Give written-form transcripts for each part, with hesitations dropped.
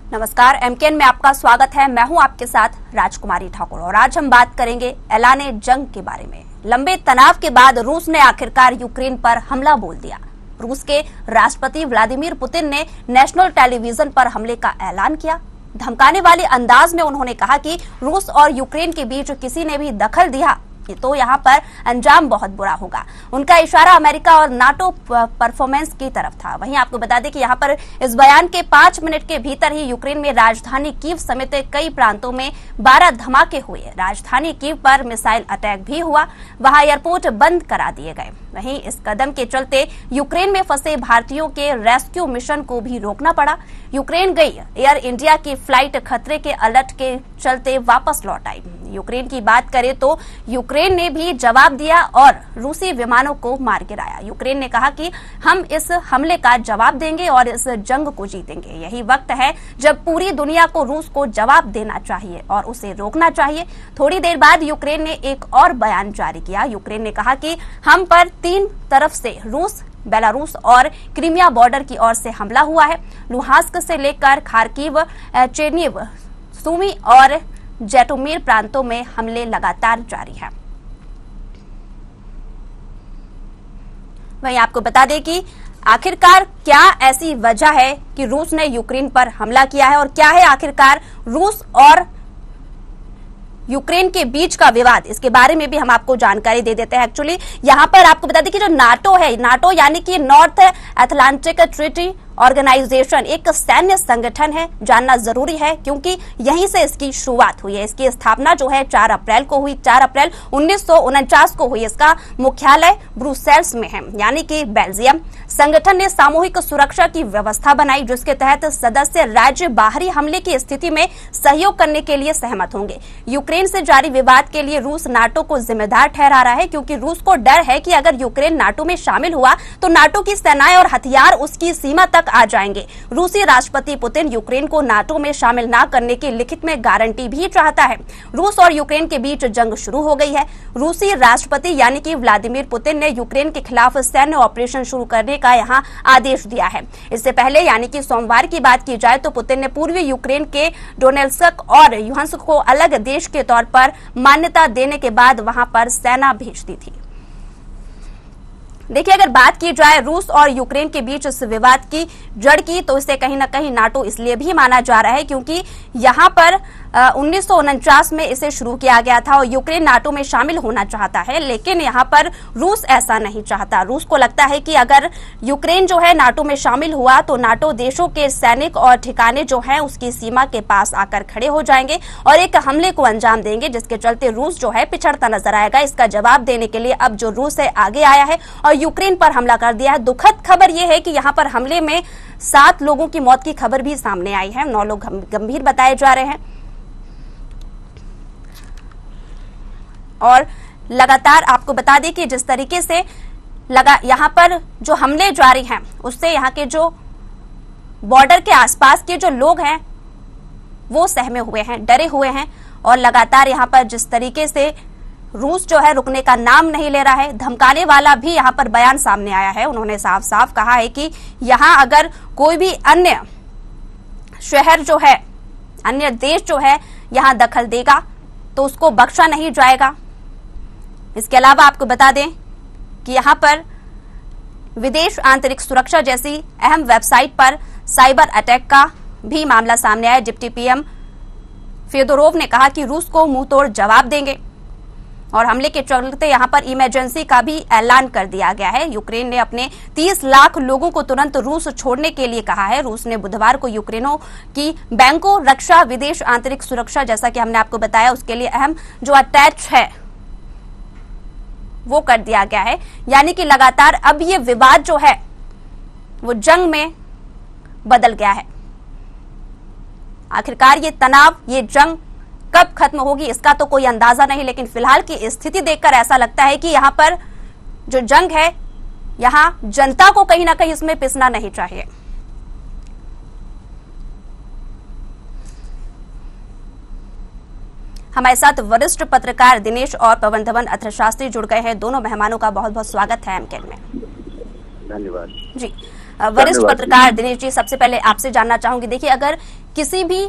नमस्कार, एमकेएन में आपका स्वागत है। मैं हूं आपके साथ राजकुमारी ठाकुर और आज हम बात करेंगे ऐलाने जंग के बारे में। लंबे तनाव के बाद रूस ने आखिरकार यूक्रेन पर हमला बोल दिया। रूस के राष्ट्रपति व्लादिमीर पुतिन ने नेशनल टेलीविजन पर हमले का ऐलान किया। धमकाने वाले अंदाज में उन्होंने कहा कि रूस और यूक्रेन के बीच किसी ने भी दखल दिया तो यहाँ पर अंजाम बहुत बुरा होगा। उनका इशारा अमेरिका और नाटो परफॉर्मेंस की तरफ था। वहीं आपको बता दें कि यहाँ पर इस बयान के 5 मिनट के भीतर ही यूक्रेन में राजधानी कीव समेत कई प्रांतों में 12 धमाके हुए। राजधानी कीव पर मिसाइल अटैक भी हुआ, वहां एयरपोर्ट बंद करा दिए गए। वहीं इस कदम के चलते यूक्रेन में फंसे भारतीयों के रेस्क्यू मिशन को भी रोकना पड़ा। यूक्रेन गई एयर इंडिया की फ्लाइट खतरे के अलर्ट के चलते वापस लौट आई। यूक्रेन की बात करें तो यूक्रेन ने भी जवाब दिया और रूसी विमानों को मार गिराया। यूक्रेन ने कहा कि हम इस हमले का जवाब देंगे और इस जंग को जीतेंगे। यही वक्त है जब पूरी दुनिया को रूस को जवाब देना चाहिए और उसे रोकना चाहिए। थोड़ी देर बाद यूक्रेन ने एक और बयान जारी किया। यूक्रेन ने कहा कि हम पर 3 तरफ से रूस, बेलारूस और क्रीमिया बॉर्डर की ओर से हमला हुआ है। लुहांस्क से लेकर खार्किव, चेर्निव, सुमी और जेटोमिर प्रांतों में हमले लगातार जारी हैं। वहीं आपको बता दें कि आखिरकार क्या ऐसी वजह है कि रूस ने यूक्रेन पर हमला किया है और क्या है आखिरकार रूस और यूक्रेन के बीच का विवाद, इसके बारे में भी हम आपको जानकारी दे देते हैं। एक्चुअली यहाँ पर आपको बता दें कि जो नाटो है, नाटो यानी कि नॉर्थ अटलांटिक ट्रीटी ऑर्गेनाइजेशन, एक सैन्य संगठन है। जानना जरूरी है क्योंकि यहीं से इसकी शुरुआत हुई है। इसकी स्थापना जो है 4 अप्रैल को हुई। 4 अप्रैल 1949 को हुई। इसका मुख्यालय ब्रुसेल्स में है, यानी कि बेल्जियम। संगठन ने सामूहिक सुरक्षा की व्यवस्था बनाई जिसके तहत सदस्य राज्य बाहरी हमले की स्थिति में सहयोग करने के लिए सहमत होंगे। यूक्रेन से जारी विवाद के लिए रूस नाटो को जिम्मेदार ठहरा रहा है क्योंकि रूस को डर है कि अगर यूक्रेन नाटो में शामिल हुआ तो नाटो की सेनाएं और हथियार उसकी सीमा तक आ जाएंगे। रूसी राष्ट्रपति पुतिन यूक्रेन को नाटो में शामिल न करने की लिखित में गारंटी भी चाहता है। रूस और यूक्रेन के बीच जंग शुरू हो गई है। रूसी राष्ट्रपति यानी कि व्लादिमीर पुतिन ने यूक्रेन के खिलाफ सैन्य ऑपरेशन शुरू करने का यहां आदेश दिया है। इससे पहले यानी कि सोमवार की बात की जाए तो पुतिन ने पूर्वी यूक्रेन के डोनेत्स्क और लुहांस्क को अलग देश के तौर पर मान्यता देने के बाद वहां पर सेना भेज दी थी। देखिए, अगर बात की जाए रूस और यूक्रेन के बीच इस विवाद की जड़ की तो इसे कहीं ना कहीं नाटो इसलिए भी माना जा रहा है क्योंकि यहां पर 1949 में इसे शुरू किया गया था और यूक्रेन नाटो में शामिल होना चाहता है, लेकिन यहां पर रूस ऐसा नहीं चाहता। रूस को लगता है कि अगर यूक्रेन जो है नाटो में शामिल हुआ तो नाटो देशों के सैनिक और ठिकाने जो हैं उसकी सीमा के पास आकर खड़े हो जाएंगे और एक हमले को अंजाम देंगे, जिसके चलते रूस जो है पिछड़ता नजर आएगा। इसका जवाब देने के लिए अब जो रूस है आगे आया है और यूक्रेन पर हमला कर दिया है। दुखद खबर यह है कि यहाँ पर हमले में 7 लोगों की मौत की खबर भी सामने आई है। 9 लोग गंभीर बताए जा रहे हैं और लगातार आपको बता दें कि जिस तरीके से यहाँ पर जो हमले जारी हैं उससे यहाँ के जो बॉर्डर के आसपास के जो लोग हैं वो सहमे हुए हैं, डरे हुए हैं और लगातार यहाँ पर जिस तरीके से रूस जो है रुकने का नाम नहीं ले रहा है। धमकाने वाला भी यहाँ पर बयान सामने आया है। उन्होंने साफ साफ कहा है कि यहाँ अगर कोई भी अन्य शहर जो है, अन्य देश जो है यहाँ दखल देगा तो उसको बख्शा नहीं जाएगा। इसके अलावा आपको बता दें कि यहाँ पर विदेश आंतरिक सुरक्षा जैसी अहम वेबसाइट पर साइबर अटैक का भी मामला सामने आया। डिप्टी पीएम फेदोरोव ने कहा कि रूस को मुंहतोड़ जवाब देंगे और हमले के चलते यहां पर इमरजेंसी का भी ऐलान कर दिया गया है। यूक्रेन ने अपने 30 लाख लोगों को तुरंत रूस छोड़ने के लिए कहा है। रूस ने बुधवार को यूक्रेनों की बैंकों, रक्षा, विदेश आंतरिक सुरक्षा जैसा कि हमने आपको बताया उसके लिए अहम जो अटैच है वो कर दिया गया है। यानी कि लगातार अब ये विवाद जो है वो जंग में बदल गया है। आखिरकार ये तनाव, ये जंग कब खत्म होगी इसका तो कोई अंदाजा नहीं, लेकिन फिलहाल की स्थिति देखकर ऐसा लगता है कि यहाँ पर जो जंग है यहाँ जनता को कहीं ना कहीं इसमें पिसना नहीं चाहिए। हमारे साथ वरिष्ठ पत्रकार दिनेश और पवन धवन अर्थशास्त्री जुड़ गए हैं। दोनों मेहमानों का बहुत बहुत स्वागत है एमकेएन में। धन्यवाद जी। वरिष्ठ पत्रकार दिनेश जी, सबसे पहले आपसे जानना चाहूंगी, देखिए अगर किसी भी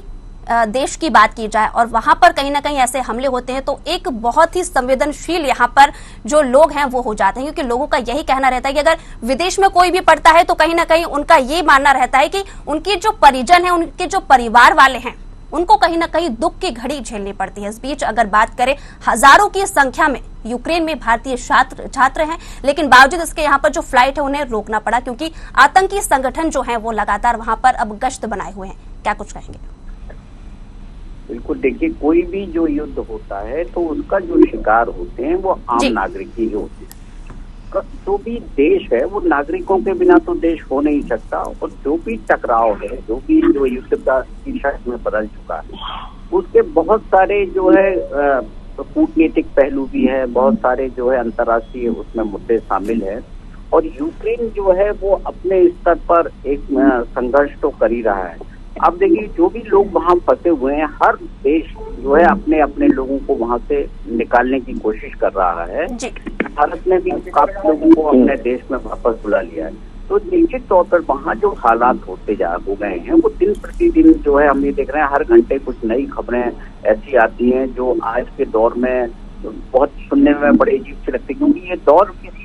देश की बात की जाए और वहां पर कहीं ना कहीं ऐसे हमले होते हैं तो एक बहुत ही संवेदनशील यहाँ पर जो लोग हैं वो हो जाते हैं, क्योंकि लोगों का यही कहना रहता है कि अगर विदेश में कोई भी पड़ता है तो कहीं ना कहीं उनका ये मानना रहता है कि उनके जो परिजन हैं, उनके जो परिवार वाले हैं, उनको कहीं ना कहीं दुख की घड़ी झेलनी पड़ती है। इस बीच अगर बात करें, हजारों की संख्या में यूक्रेन में भारतीय छात्र हैं, लेकिन बावजूद इसके यहाँ पर जो फ्लाइट है उन्हें रोकना पड़ा, क्योंकि आतंकी संगठन जो है वो लगातार वहां पर अब गश्त बनाए हुए हैं। क्या कुछ कहेंगे? बिल्कुल, देखिए कोई भी जो युद्ध होता है तो उसका जो शिकार होते हैं वो आम नागरिक ही होते हैं। जो भी देश है वो नागरिकों के बिना तो देश हो नहीं सकता, और जो भी टकराव है, जो युद्ध का दिशा में बदल चुका है, उसके बहुत सारे जो है कूटनीतिक पहलू भी है, बहुत सारे जो है अंतर्राष्ट्रीय उसमें मुद्दे शामिल है। और यूक्रेन जो है वो अपने स्तर पर एक संघर्ष तो कर ही रहा है। अब देखिए जो भी लोग वहाँ फंसे हुए हैं, हर देश जो है अपने अपने लोगों को वहाँ से निकालने की कोशिश कर रहा है। भारत ने भी काफी लोगों को अपने देश में वापस बुला लिया है। तो निश्चित तौर पर वहाँ जो हालात हो गए हैं वो दिन प्रतिदिन जो है हम ये देख रहे हैं, हर घंटे कुछ नई खबरें ऐसी आती हैं जो आज के दौर में बहुत सुनने में बड़े अजीब से लगती है, क्योंकि ये दौर किसी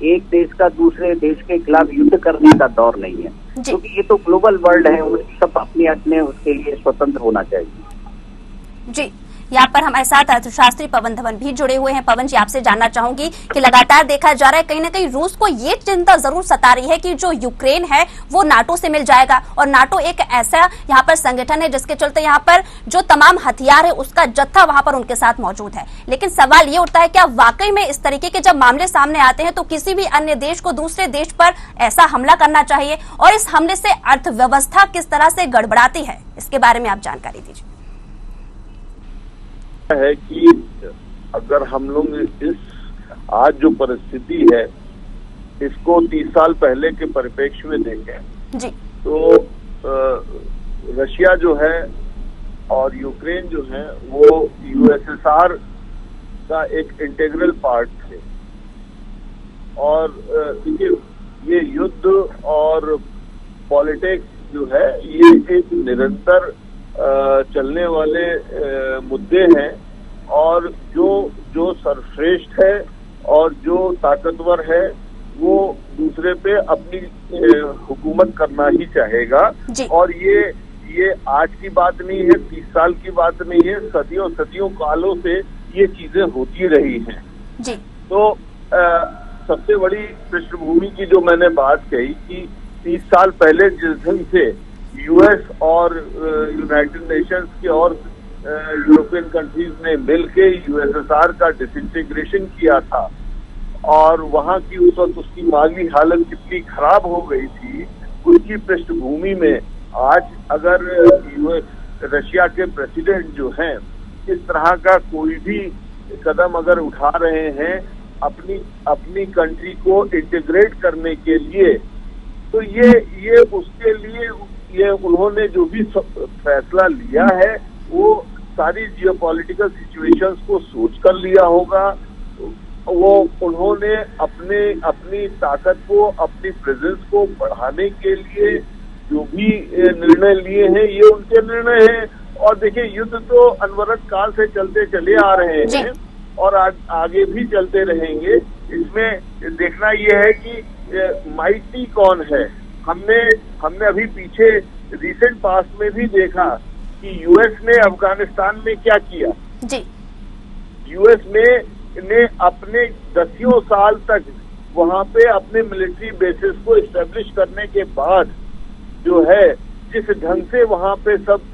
एक देश का दूसरे देश के खिलाफ युद्ध करने का दौर नहीं है, क्योंकि ये तो ग्लोबल वर्ल्ड है, सब अपने अपने उसके लिए स्वतंत्र होना चाहिए। जी, यहाँ पर हमारे साथ अर्थशास्त्री पवन धवन भी जुड़े हुए हैं। पवन जी, आपसे जानना चाहूंगी कि लगातार देखा जा रहा है कहीं ना कहीं रूस को ये चिंता जरूर सता रही है कि जो यूक्रेन है वो नाटो से मिल जाएगा, और नाटो एक ऐसा यहाँ पर संगठन है जिसके चलते यहाँ पर जो तमाम हथियार है उसका जत्था वहां पर उनके साथ मौजूद है। लेकिन सवाल ये उठता है, क्या वाकई में इस तरीके के जब मामले सामने आते हैं तो किसी भी अन्य देश को दूसरे देश पर ऐसा हमला करना चाहिए, और इस हमले से अर्थव्यवस्था किस तरह से गड़बड़ाती है, इसके बारे में आप जानकारी दीजिए। है कि अगर हम लोग इस आज जो परिस्थिति है इसको 30 साल पहले के परिप्रेक्ष्य में देखें जी, तो रशिया जो है और यूक्रेन जो है वो यूएसएसआर का एक इंटीग्रल पार्ट थे। और देखिए ये युद्ध और पॉलिटिक्स जो है ये एक निरंतर चलने वाले मुद्दे हैं, और जो सर्वश्रेष्ठ है और जो ताकतवर है वो दूसरे पे अपनी हुकूमत करना ही चाहेगा। और ये आज की बात नहीं है, 30 साल की बात नहीं है, सदियों कालों से ये चीजें होती रही हैं जी। तो सबसे बड़ी पृष्ठभूमि की जो मैंने बात कही कि 30 साल पहले जिस ढंग से यूएस और यूनाइटेड नेशंस के और यूरोपियन कंट्रीज ने मिलके यूएसएसआर का डिसइंटीग्रेशन किया था, और वहां की उस वक्त उसकी माली हालत कितनी खराब हो गई थी, उसकी पृष्ठभूमि में आज अगर रशिया के प्रेसिडेंट जो हैं इस तरह का कोई भी कदम अगर उठा रहे हैं अपनी कंट्री को इंटीग्रेट करने के लिए, तो ये उसके लिए ये उन्होंने जो भी फैसला लिया है वो सारी जियोपॉलिटिकल सिचुएशंस को सोच कर लिया होगा। वो उन्होंने अपनी ताकत को, अपनी प्रेजेंस को बढ़ाने के लिए जो भी निर्णय लिए हैं ये उनके निर्णय हैं। और देखिए युद्ध तो अनवरत काल से चलते चले आ रहे हैं और आगे भी चलते रहेंगे। इसमें देखना ये है कि माइटी कौन है। हमने अभी पीछे रिसेंट पास्ट में भी देखा कि यूएस ने अफगानिस्तान में क्या किया जी। यूएस ने अपने 10 साल तक वहां पे अपने मिलिट्री बेसिस को एस्टेब्लिश करने के बाद जो है जिस ढंग से वहां पे सब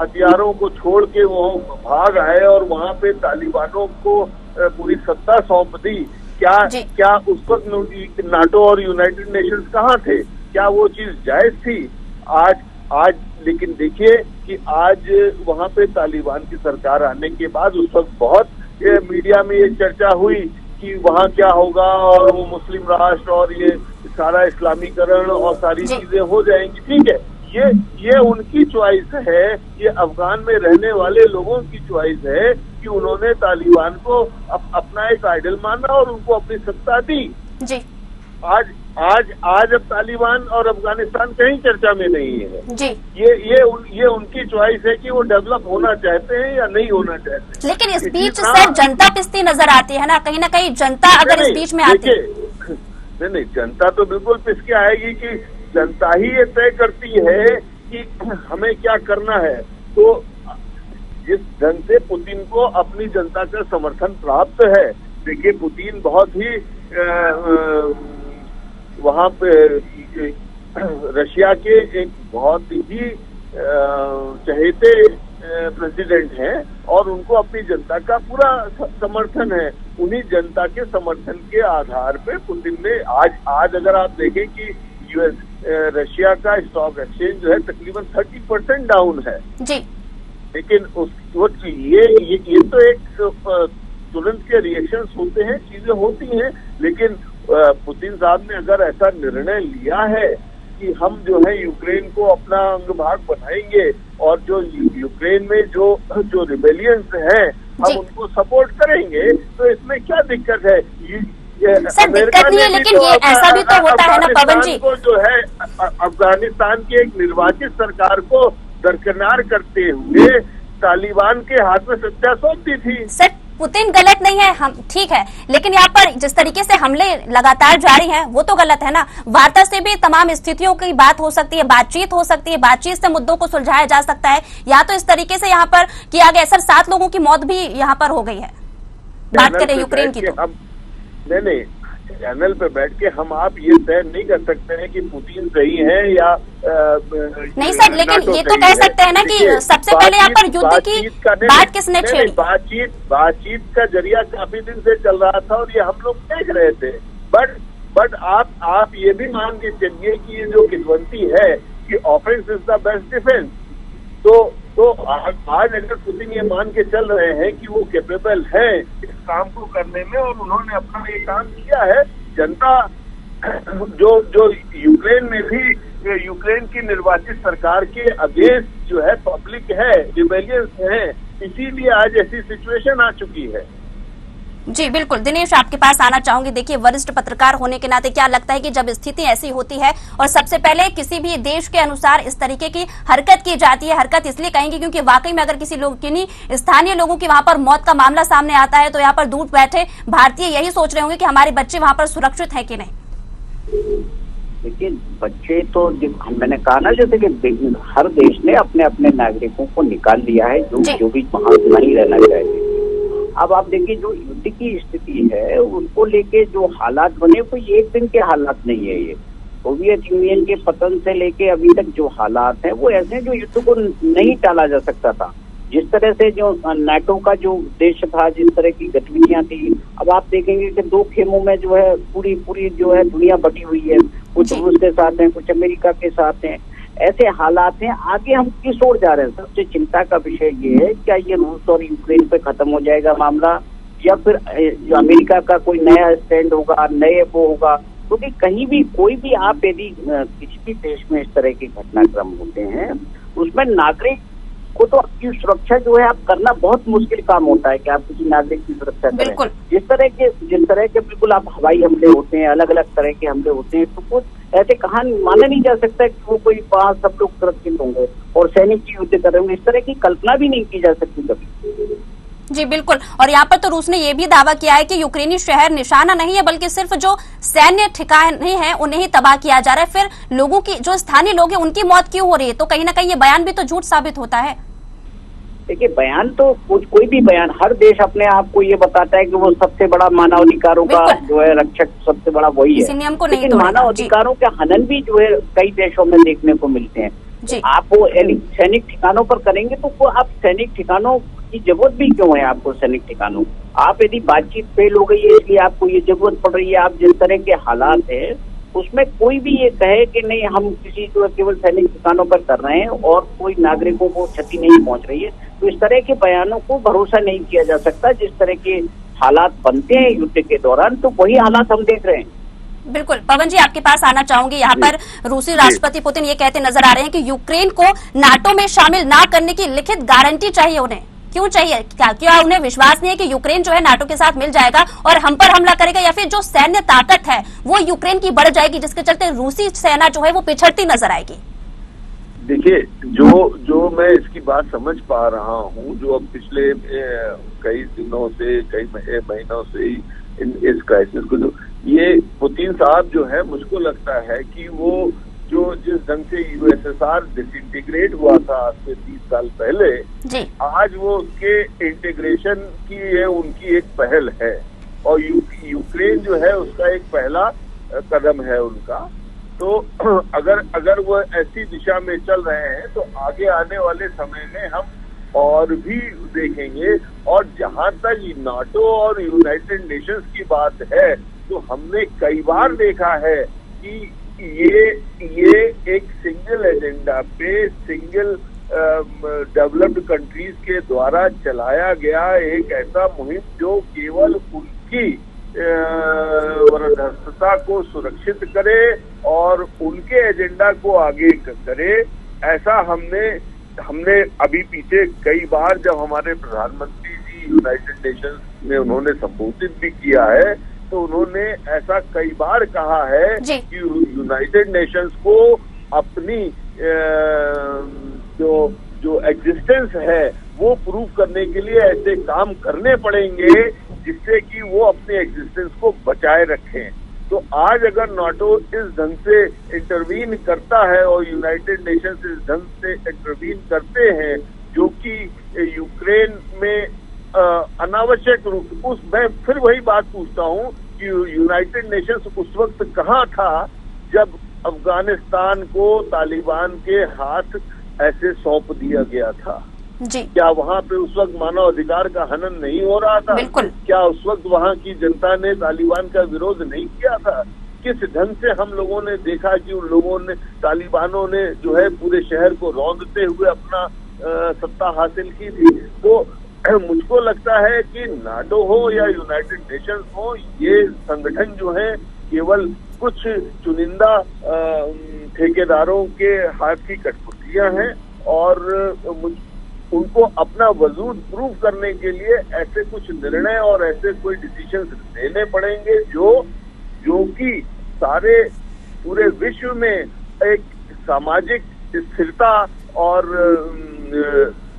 हथियारों को छोड़ के वो भाग आए और वहां पे तालिबानों को पूरी सत्ता सौंप दी, क्या उस वक्त नाटो और यूनाइटेड नेशंस कहाँ थे? क्या वो चीज जायज थी? आज लेकिन देखिए कि आज वहां पे तालिबान की सरकार आने के बाद उस वक्त बहुत मीडिया में ये चर्चा हुई कि वहां क्या होगा और वो मुस्लिम राष्ट्र और ये सारा इस्लामीकरण और सारी चीजें हो जाएंगी। ठीक है, ये उनकी चॉइस है, ये अफगान में रहने वाले लोगों की चॉइस है कि उन्होंने तालिबान को अपना एक आइडल माना और उनको अपनी सत्ता दी जी। आज अब तालिबान और अफगानिस्तान कहीं चर्चा में नहीं है जी। ये उनकी चॉइस है कि वो डेवलप होना चाहते हैं या नहीं होना चाहते हैं। लेकिन इस बीच से जनता पिसती नजर आती है ना, कहीं ना कहीं जनता अगर इस बीच में आती है। नहीं, जनता तो बिल्कुल पिस के आएगी कि जनता ही ये तय करती है कि हमें क्या करना है। तो जिस ढंग से पुतिन को अपनी जनता का समर्थन प्राप्त है, देखिए पुतिन बहुत ही वहाँ पे रशिया के एक बहुत ही चहेते प्रेसिडेंट हैं और उनको अपनी जनता का पूरा समर्थन है। उन्हीं जनता के समर्थन के आधार पे पुतिन ने आज अगर आप देखें कि रशिया का स्टॉक एक्सचेंज जो है तकरीबन 30% डाउन है जी। लेकिन ये तो एक तुरंत के रिएक्शंस होते हैं, चीजें होती हैं, लेकिन पुतिन साहब ने अगर ऐसा निर्णय लिया है कि हम जो है यूक्रेन को अपना अंग भाग बनाएंगे और जो यूक्रेन में जो रिबेलियंस हैं हम उनको सपोर्ट करेंगे, तो इसमें क्या दिक्कत है? सर दिक्कत नहीं है, लेकिन ये ऐसा भी तो होता है ना पवन जी, को जो है अफगानिस्तान की एक निर्वाचित सरकार को दरकिनार करते हुए तालिबान के हाथ में सत्ता सौंप दी थी। सर पुतिन गलत नहीं है, हम ठीक है, लेकिन यहाँ पर जिस तरीके से हमले लगातार जारी हैं वो तो गलत है ना। वार्ता से भी तमाम स्थितियों की बात हो सकती है, बातचीत हो सकती है, बातचीत से मुद्दों को सुलझाया जा सकता है। या तो इस तरीके से यहाँ पर किया गया। सर 7 लोगों की मौत भी यहाँ पर हो गई है, बात करें यूक्रेन की तो। नहीं, चैनल पे बैठ के आप ये तय नहीं कर सकते हैं कि पुतिन सही है या नहीं सर, लेकिन ये तो कह सकते हैं ना कि सबसे पहले यहाँ पर युद्ध की बात किसने छेड़ी। बातचीत का जरिया काफी दिन से चल रहा था और ये हम लोग देख रहे थे। बट आप ये भी मान के चलिए कि ये जो किस्वंती है कि offence is the best defence, तो आज अगर पुतिन ये मान के चल रहे हैं कि वो कैपेबल है इस काम को करने में और उन्होंने अपना ये काम किया है, जनता जो यूक्रेन में भी यूक्रेन की निर्वाचित सरकार के अगेंस्ट जो है पब्लिक है, रिबेलियंस है, इसीलिए आज ऐसी सिचुएशन आ चुकी है। जी बिल्कुल, दिनेश आपके पास आना चाहूंगी। देखिए वरिष्ठ पत्रकार होने के नाते क्या लगता है कि जब स्थिति ऐसी होती है और सबसे पहले किसी भी देश के अनुसार इस तरीके की हरकत की जाती है, हरकत इसलिए कहेंगे क्योंकि वाकई में अगर किन्हीं स्थानीय लोगों की वहां पर मौत का मामला सामने आता है तो यहाँ पर दूर बैठे भारतीय यही सोच रहे होंगे कि हमारे बच्चे वहां पर सुरक्षित है कि नहीं। देखिए बच्चे तो मैंने कहा ना, जैसे कि हर देश ने अपने अपने नागरिकों को निकाल लिया है जो भी वहां नहीं रहना चाहिए। अब आप देखिए जो युद्ध की स्थिति है उसको लेके जो हालात बने कोई एक दिन के हालात नहीं है। ये सोवियत यूनियन के पतन से लेके अभी तक जो हालात हैं वो ऐसे हैं जो युद्ध को नहीं टाला जा सकता था। जिस तरह से जो नाटो का जो उद्देश्य था, जिस तरह की गतिविधियां थी, अब आप देखेंगे कि 2 खेमों में जो है पूरी जो है दुनिया बटी हुई है, कुछ रूस के साथ हैं, कुछ अमेरिका के साथ हैं। ऐसे हालात हैं, आगे हम किस ओर जा रहे हैं? सबसे चिंता का विषय ये है क्या ये रूस और यूक्रेन पे खत्म हो जाएगा मामला, या फिर जो अमेरिका का कोई नया स्टैंड होगा, नए वो होगा? क्योंकि कहीं भी कोई भी आप यदि किसी भी देश में इस तरह के घटनाक्रम होते हैं उसमें नागरिक को तो आपकी सुरक्षा जो है आप करना बहुत मुश्किल काम होता है कि आप किसी नागरिक की सुरक्षा करें। जिस तरह के बिल्कुल आप हवाई हमले होते हैं, अलग अलग तरह के हमले होते हैं, तो कुछ ऐसे कहानी माना नहीं जा सकता कि वो कोई वहां सब लोग सुरक्षित होंगे और सैनिक युद्ध कर रहे होंगे। इस तरह की कल्पना भी नहीं की जा सकती कभी। जी बिल्कुल, और यहाँ पर तो रूस ने ये भी दावा किया है कि यूक्रेनी शहर निशाना नहीं है बल्कि सिर्फ जो सैन्य ठिकाने हैं उन्हें ही तबाह किया जा रहा है। फिर लोगों की जो स्थानीय लोग हैं उनकी मौत क्यों हो रही है? तो कहीं ना कहीं ये बयान भी तो झूठ साबित होता है। देखिए बयान तो कोई भी बयान, हर देश अपने आप को ये बताता है कि वो सबसे बड़ा मानवाधिकारों का जो है रक्षक सबसे बड़ा वही है, लेकिन मानवाधिकारों के हनन भी जो है कई देशों में देखने को मिलते हैं। आप वो सैनिक ठिकानों पर करेंगे तो आप सैनिक ठिकानों की जरूरत भी क्यों है? आपको सैनिक ठिकानों, आप यदि बातचीत फेल हो गई है इसलिए आपको ये जरूरत पड़ रही है, आप जिस तरह के हालात है उसमें कोई भी ये कहे कि नहीं हम किसी जो केवल सैनिक ठिकानों पर कर रहे हैं और कोई नागरिकों को क्षति नहीं पहुंच रही है, तो इस तरह के बयानों को भरोसा नहीं किया जा सकता। जिस तरह के हालात बनते हैं युद्ध के दौरान तो वही हालात हम देख रहे हैं। बिल्कुल, पवन जी आपके पास आना चाहूंगी। यहाँ पर रूसी राष्ट्रपति पुतिन ये कहते नजर आ रहे हैं कि यूक्रेन को नाटो में शामिल ना करने की लिखित गारंटी चाहिए उन्हें। क्यों चाहिए? क्या उन्हें विश्वास नहीं है कि यूक्रेन जो है नाटो के साथ मिल जाएगा और हम पर हमला करेगा, या फिर जो सैन्य ताकत है वो यूक्रेन की बढ़ जाएगी, जिसके चलते रूसी सेना जो है वो पिछड़ती नजर आएगी? देखिए, जो मैं इसकी बात समझ पा रहा हूँ, जो अब पिछले कई दिनों से, कई महीनों से इस क्राइसिस को, जो ये पुतिन साहब जो है, मुझको लगता है कि वो जो जिस ढंग से यूएसएसआर डिसइंटीग्रेट हुआ था आज से 30 साल पहले जी, आज वो उसके इंटीग्रेशन की ये उनकी एक पहल है, और यूक्रेन जो है उसका एक पहला कदम है उनका। तो अगर वो ऐसी दिशा में चल रहे हैं तो आगे आने वाले समय में हम और भी देखेंगे। और जहां तक नाटो और यूनाइटेड नेशंस की बात है, तो हमने कई बार देखा है कि ये एक सिंगल एजेंडा पे, सिंगल डेवलप्ड कंट्रीज के द्वारा चलाया गया एक ऐसा मुहिम जो केवल उनकी वरदस्तता को सुरक्षित करे और उनके एजेंडा को आगे करे। ऐसा हमने अभी पीछे कई बार, जब हमारे प्रधानमंत्री जी यूनाइटेड नेशंस में उन्होंने संबोधित भी किया है, तो उन्होंने ऐसा कई बार कहा है कि यूनाइटेड नेशंस को अपनी जो एग्जिस्टेंस है वो प्रूव करने के लिए ऐसे काम करने पड़ेंगे जिससे कि वो अपने एग्जिस्टेंस को बचाए रखें। तो आज अगर नाटो इस ढंग से इंटरवीन करता है और यूनाइटेड नेशंस इस ढंग से इंटरवीन करते हैं, जो कि यूक्रेन में अनावश्यक रूप, मैं फिर वही बात पूछता हूँ कि यूनाइटेड नेशंस उस वक्त कहाँ था जब अफगानिस्तान को तालिबान के हाथ ऐसे सौंप दिया गया था जी? क्या वहाँ पे उस वक्त मानव अधिकार का हनन नहीं हो रहा था? बिल्कुल। क्या उस वक्त वहाँ की जनता ने तालिबान का विरोध नहीं किया था? किस ढंग से हम लोगों ने देखा कि उन लोगों ने, तालिबानों ने जो है पूरे शहर को रौंदते हुए अपना सत्ता हासिल की थी। तो मुझको लगता है कि नाटो हो या यूनाइटेड नेशंस हो, ये संगठन जो है केवल कुछ चुनिंदा ठेकेदारों के हाथ की कठपुतलियां हैं, और उनको अपना वजूद प्रूव करने के लिए ऐसे कुछ निर्णय और ऐसे कोई डिसीजंस लेने पड़ेंगे जो कि सारे पूरे विश्व में एक सामाजिक स्थिरता और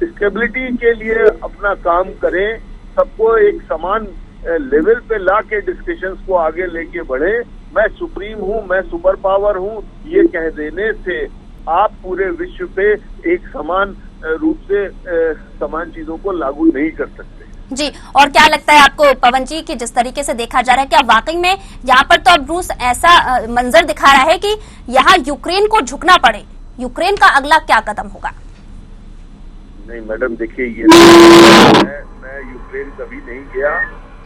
स्टेबिलिटी के लिए अपना काम करें, सबको एक समान लेवल पे ला के डिस्कशंस को आगे लेके बढ़े। मैं सुप्रीम हूँ, मैं सुपर पावर हूँ, ये कह देने से आप पूरे विश्व पे एक समान रूप से समान चीजों को लागू नहीं कर सकते जी। और क्या लगता है आपको पवन जी कि जिस तरीके से देखा जा रहा है, क्या वाकई में यहाँ पर तो अब रूस ऐसा मंजर दिखा रहा है कि यहाँ यूक्रेन को झुकना पड़े? यूक्रेन का अगला क्या कदम होगा? नहीं मैडम, देखिए, ये मैं यूक्रेन कभी नहीं गया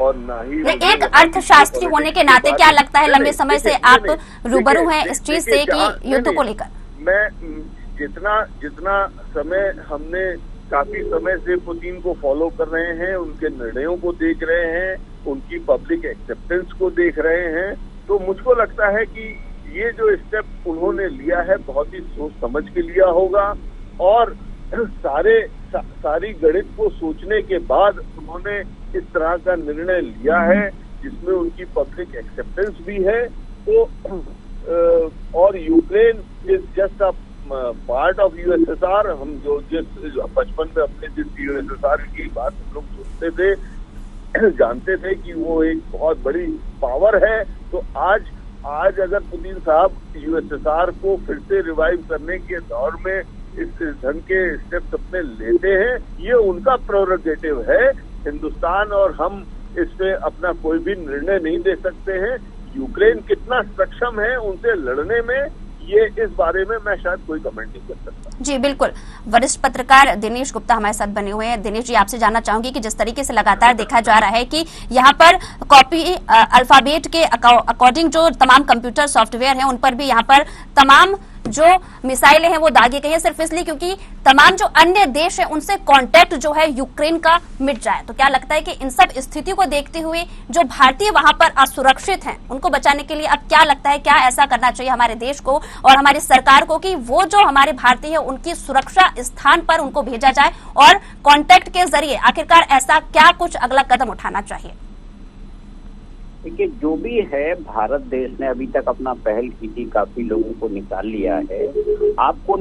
और ना ही एक अर्थशास्त्री होने के नाते क्या लगता है, लंबे समय से आप रूबरू हैं इस चीज से कि युद्ध को लेकर? मैं जितना समय हमने काफी समय से पुतिन को फॉलो कर रहे हैं, उनके निर्णयों को देख रहे हैं, उनकी पब्लिक एक्सेप्टेंस को देख रहे हैं, तो मुझको लगता है कि ये जो स्टेप उन्होंने लिया है बहुत ही सोच समझ के लिया होगा, और सारी गणित को सोचने के बाद उन्होंने इस तरह का निर्णय लिया है जिसमें उनकी पब्लिक एक्सेप्टेंस भी है। तो और Ukraine is just a part of USSR. हम जिस बचपन में अपने जिस यूएसएसआर की बात हम लोग सुनते थे, जानते थे कि वो एक बहुत बड़ी पावर है, तो आज अगर पुतिन साहब यूएसएसआर को फिर से रिवाइव करने के दौर में इस ढंग के स्टेप्स अपने लेते हैं, ये उनका प्रोरोगेटिव है। हिंदुस्तान और हम इसमें अपना कोई भी निर्णय नहीं दे सकते हैं। यूक्रेन कितना सक्षम है उनसे लड़ने में, ये इस बारे में मैं शायद कोई कमेंट नहीं कर सकता। जी बिल्कुल। वरिष्ठ पत्रकार दिनेश गुप्ता हमारे साथ बने हुए हैं। दिनेश जी, आपसे जानना चाहूंगी कि जिस तरीके से लगातार देखा जा रहा है कि यहाँ पर कॉपी अल्फाबेट के अकॉर्डिंग जो तमाम कंप्यूटर सॉफ्टवेयर हैं उन पर भी यहाँ पर तमाम जो मिसाइलें हैं वो दागी गई हैं, सिर्फ इसलिए क्योंकि तमाम जो अन्य देश हैं उनसे कांटेक्ट जो है यूक्रेन का मिट जाए। तो क्या लगता है कि इन सब स्थिति को देखते हुए जो भारतीय वहां पर असुरक्षित हैं उनको बचाने के लिए अब क्या लगता है, क्या ऐसा करना चाहिए हमारे देश को और हमारी सरकार को कि वो जो हमारे भारतीय है उनकी सुरक्षा स्थान पर उनको भेजा जाए और कांटेक्ट के जरिए आखिरकार ऐसा क्या कुछ अगला कदम उठाना चाहिए? देखिए, जो भी है, भारत देश ने अभी तक अपना पहल की थी, काफी लोगों को निकाल लिया है। आपको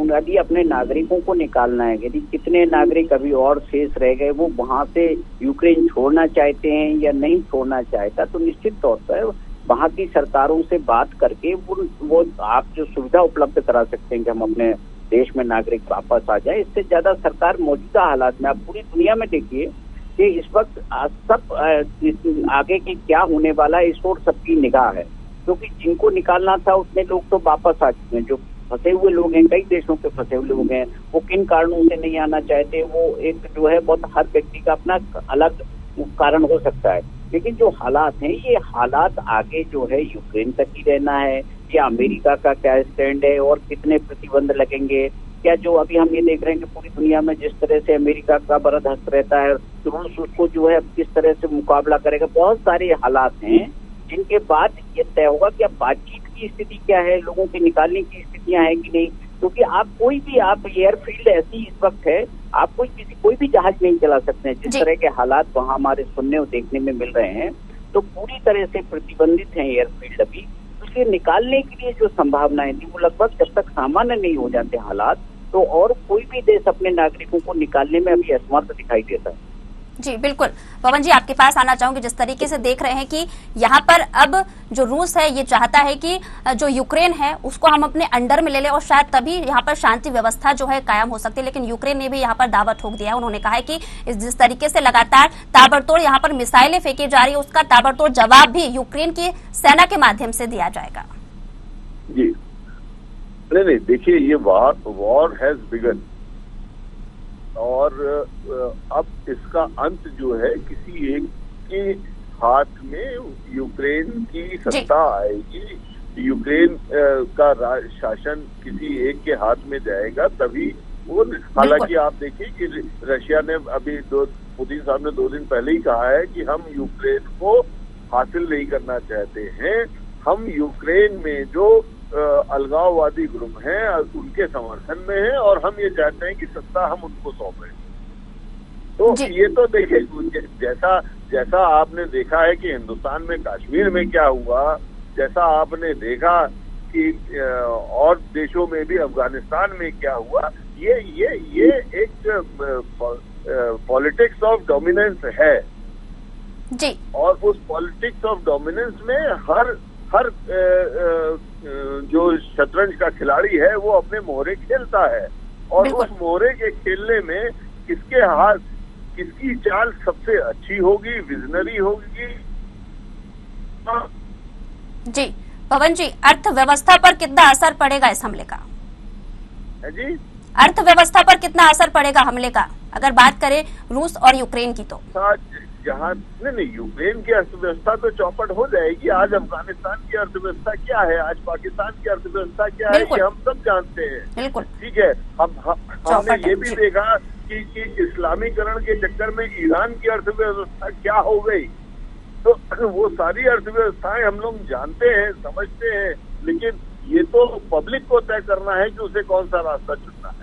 यदि अपने नागरिकों को निकालना है, यदि कितने नागरिक अभी और शेष रह गए वो वहां से यूक्रेन छोड़ना चाहते हैं या नहीं छोड़ना चाहता, तो निश्चित तौर पर वहां की सरकारों से बात करके वो आप जो सुविधा उपलब्ध करा सकते हैं कि हम अपने देश में नागरिक वापस आ जाए। इससे ज्यादा सरकार मौजूदा हालात में, आप पूरी दुनिया में देखिए कि इस वक्त सब आगे के क्या होने वाला है इस ओर सबकी निगाह है, क्योंकि जिनको निकालना था उतने लोग तो वापस आ चुके हैं। जो फंसे हुए लोग हैं, कई देशों के फंसे हुए लोग हैं, वो किन कारणों से नहीं आना चाहते, वो एक जो है बहुत हर व्यक्ति का अपना अलग कारण हो सकता है। लेकिन जो हालात हैं, ये हालात आगे जो है यूक्रेन तक ही रहना है या अमेरिका का क्या स्टैंड है और कितने प्रतिबंध लगेंगे, क्या जो अभी हम ये देख रहे हैं कि पूरी दुनिया में जिस तरह से अमेरिका का बरद हस्त रहता है, रूस उसको जो है किस तरह से मुकाबला करेगा। बहुत सारे हालात हैं जिनके बाद ये तय होगा कि अब बातचीत की स्थिति क्या है, लोगों के निकालने की स्थितियां हैं कि नहीं। क्योंकि आप एयरफील्ड ऐसी इस वक्त है, आप कोई भी जहाज नहीं चला सकते हैं। जिस तरह के हालात वहाँ हमारे सुनने और देखने में मिल रहे हैं, तो पूरी तरह से प्रतिबंधित है एयरफील्ड अभी। इसलिए निकालने के लिए जो संभावनाएं थी वो लगभग जब तक सामान्य नहीं हो जाते हालात, तो और कोई भी देश अपने नागरिकों को निकालने में अभी असमर्थ दिखाई देता है। जी बिल्कुल, पवन जी आपके पास आना चाहूंगी। जिस तरीके से देख रहे हैं कि यहाँ पर अब जो रूस है ये चाहता है कि जो यूक्रेन है उसको हम अपने अंडर में ले लें और शायद तभी यहाँ पर शांति व्यवस्था जो है कायम हो सकती है। लेकिन यूक्रेन ने भी यहाँ पर दावा ठोक दिया है। उन्होंने कहा है कि जिस तरीके से लगातार ताबड़तोड़ यहाँ पर मिसाइलें फेंकी जा रही है उसका ताबड़तोड़ जवाब भी यूक्रेन की सेना के माध्यम से दिया जाएगा। जी नहीं, देखिए, ये वॉर हैज बिगन और अब इसका अंत जो है किसी एक के हाथ में यूक्रेन की सत्ता आएगी, यूक्रेन का शासन किसी एक के हाथ में जाएगा तभी वो। हालांकि आप देखिए कि रशिया ने अभी पुतिन साहब ने 2 दिन पहले ही कहा है कि हम यूक्रेन को हासिल नहीं करना चाहते हैं, हम यूक्रेन में जो अलगाववादी ग्रुप हैं उनके समर्थन में है और हम ये चाहते हैं कि सत्ता हम उनको सौंपें। तो ये तो देखिए, जैसा आपने देखा है कि हिंदुस्तान में कश्मीर में क्या हुआ, जैसा आपने देखा कि और देशों में भी अफगानिस्तान में क्या हुआ, ये एक पॉलिटिक्स ऑफ डोमिनेंस है जी। और उस पॉलिटिक्स ऑफ डोमिनेंस में हर जो शतरंज का खिलाड़ी है वो अपने मोहरे खेलता है और उस मोहरे के खेलने में किसकी चाल सबसे अच्छी होगी, विजनरी होगी। जी पवन जी, अर्थव्यवस्था पर कितना असर पड़ेगा इस हमले का? जी, अर्थव्यवस्था पर कितना असर पड़ेगा हमले का अगर बात करें रूस और यूक्रेन की? तो जहाँ नहीं, यूक्रेन की अर्थव्यवस्था तो चौपट हो जाएगी। आज अफगानिस्तान की अर्थव्यवस्था क्या है, आज पाकिस्तान की अर्थव्यवस्था क्या है, ये हम सब जानते हैं। बिल्कुल ठीक है। हमने ये भी देखा कि इस्लामीकरण के चक्कर में ईरान की अर्थव्यवस्था क्या हो गई। तो वो सारी अर्थव्यवस्थाएं हम लोग जानते हैं, समझते हैं, लेकिन ये तो पब्लिक को तय करना है कि उसे कौन सा रास्ता चुनना है।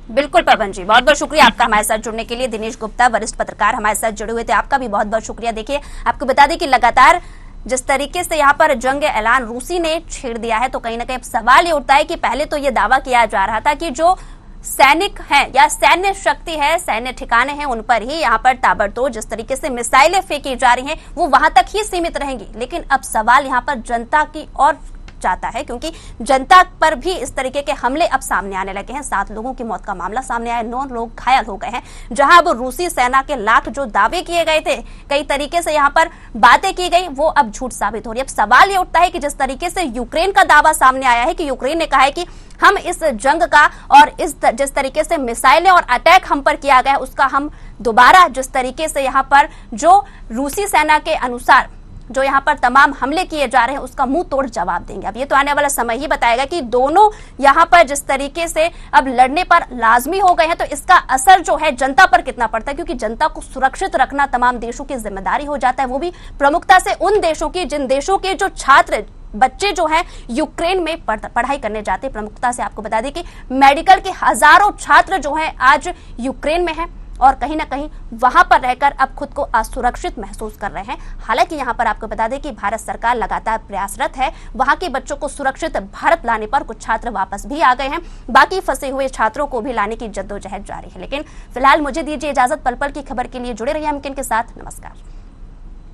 बिल्कुल पवन जी, बहुत बहुत शुक्रिया आपका हमारे साथ जुड़ने के लिए। दिनेश गुप्ता वरिष्ठ पत्रकार हमारे साथ जुड़े हुए थे, आपका भी बहुत बहुत शुक्रिया। देखिए, आपको बता दें कि लगातार जिस तरीके से यहाँ पर जंग ऐलान रूसी ने छेड़ दिया है, तो कहीं ना कहीं सवाल ये उठता है कि पहले तो ये दावा किया जा रहा था कि जो सैनिक हैं या सैन्य शक्ति है, सैन्य ठिकाने हैं, उन पर ही यहाँ पर ताबड़तोड़ जिस तरीके से मिसाइलें फेंकी जा रही हैं वो वहां तक ही सीमित रहेंगी। लेकिन अब सवाल यहाँ पर जनता की और जाता है, क्योंकि जनता पर भी इस तरीके के हमले अब सामने आने लगे हैं। 7 लोगों की मौत का मामला सामने आया, 9 लोग घायल हो गए हैं। जहां अब रूसी सेना के लाख जो दावे किए गए थे, कई तरीके से यहां पर बातें की गई, वो अब झूठ साबित हो रही है। अब सवाल ये उठता है कि जिस तरीके से यूक्रेन का दावा सामने आया है कि यूक्रेन ने कहा है कि हम इस जंग का और जिस तरीके से मिसाइलें और अटैक हम पर किया गया उसका हम दोबारा जिस तरीके से यहाँ पर जो रूसी सेना के अनुसार जो यहाँ पर तमाम हमले किए जा रहे हैं उसका मुंह तोड़ जवाब देंगे। अब ये तो आने वाला समय ही बताएगा कि दोनों यहाँ पर जिस तरीके से अब लड़ने पर लाजमी हो गए हैं तो इसका असर जो है जनता पर कितना पड़ता है, क्योंकि जनता को सुरक्षित रखना तमाम देशों की जिम्मेदारी हो जाता है, वो भी प्रमुखता से उन देशों की जिन देशों के जो छात्र बच्चे जो हैं यूक्रेन में पढ़ाई करने जाते हैं। प्रमुखता से आपको बता दें कि मेडिकल के हजारों छात्र जो हैं आज यूक्रेन में हैं और कहीं ना कहीं वहां पर रहकर अब खुद को असुरक्षित महसूस कर रहे हैं। हालांकि यहां पर आपको बता दें कि भारत सरकार लगातार प्रयासरत है, वहां के बच्चों को सुरक्षित भारत लाने पर कुछ छात्र वापस भी आ गए हैं, बाकी फंसे हुए छात्रों को भी लाने की जद्दोजहद जारी है। लेकिन फिलहाल मुझे दीजिए इजाजत, पल पल की खबर के लिए जुड़े रहिए हम के साथ। नमस्कार।